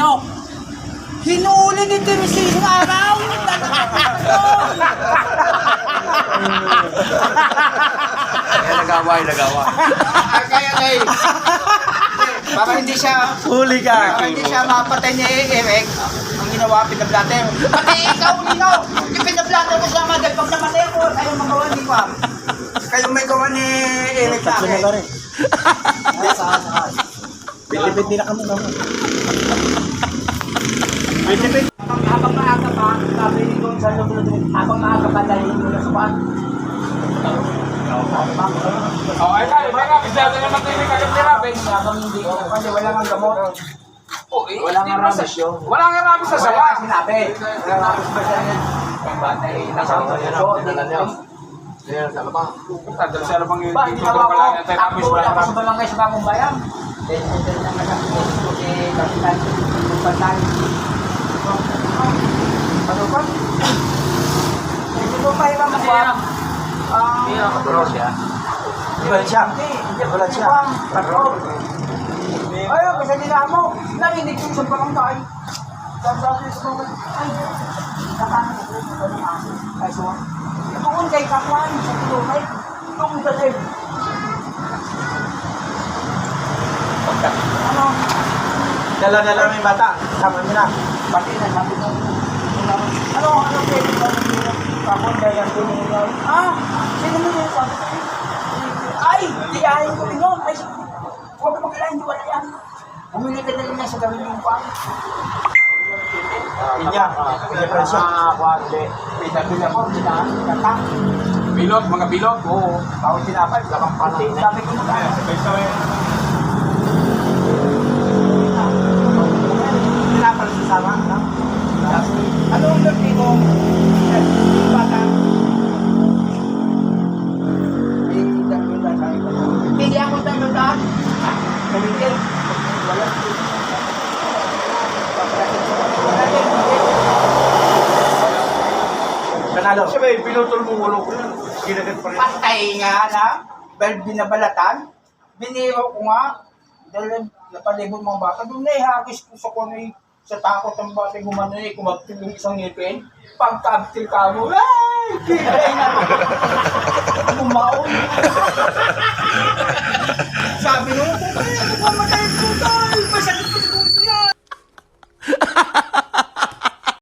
manok. Hinuli ni Timothy isang araw. Kaya nagawa. Kaya ngay. Para hindi siya Huli ka. para hindi siya mapatay ni Eric, ang ginawa pinablatter. Pati ikaw nino, ipinablatter ko sa mga pag namatay ko, ayaw magawa ni Pam. Kayo may gawa ni Eric sa akin. Pilipit din na kami naman. Habang maaga pa, sabi ni doon sa loob habang maaga pa dahil mo na sa paan. Ay, kaya ba bisado naman tayo ni Kagad ni Rabin? Habang hindi ko kasi wala kang gamot. Wala nga rabis yun. Wala nga rabis sa sawa. Sinabi. Wala nga rabis pa siya yan. Ang bata ay nasama niya na. Dala siya na bang yung Ba, hindi tutor naman pala ako. natin rabis Takbo wala lang ako rabis. sa barangay sa Bagong Bayan. Hotel na nagkakit ko si Kapitan. Pagpantay. Ano pa? Hindi ko pa iba makuha. Wala siya. Wala siya. Ayaw, kasi nila mo. Narinig ko sa barangay. Sabi sa mga, ay, nakahanap ko ito ng aso. Ay, so, kung kay Kakwan, sa tulunay, itong dalim. Ano? Dala na lang yung bata. Sama niyo na. Pati na sabi ko. Ano pwede ba Kakwan ba yan tulunay? Sino mo yun? Sabi ko, ay, tiyahin ko rin yun. Ay, huwag mo kailangan, hindi wala yan. Bumili ka na rin na sa gawin yung pang. Inya. Inya pa siya. Pita-pita ko, pinaka. Bilog, mga bilog. Oo. Bawal tinapay, labang pati. Sabi ko na. Pinapal sa sama. Ano ang lagi mo? Bata. Hindi ako tanong-tanong. Kamigil. Wala. Panalo. Siya ba yung pinutol mo ulo ko yun? Ginagat pa rin. Patay nga na. Dahil binabalatan. Biniro ko nga. Dahil napalibot mga bata. Doon na ihagis ko sa kunay. Sa takot ang bata gumano eh. Kumagtil yung isang ngipin. Pagkabtil ka mo. Ay! Kilay na. Bumaon.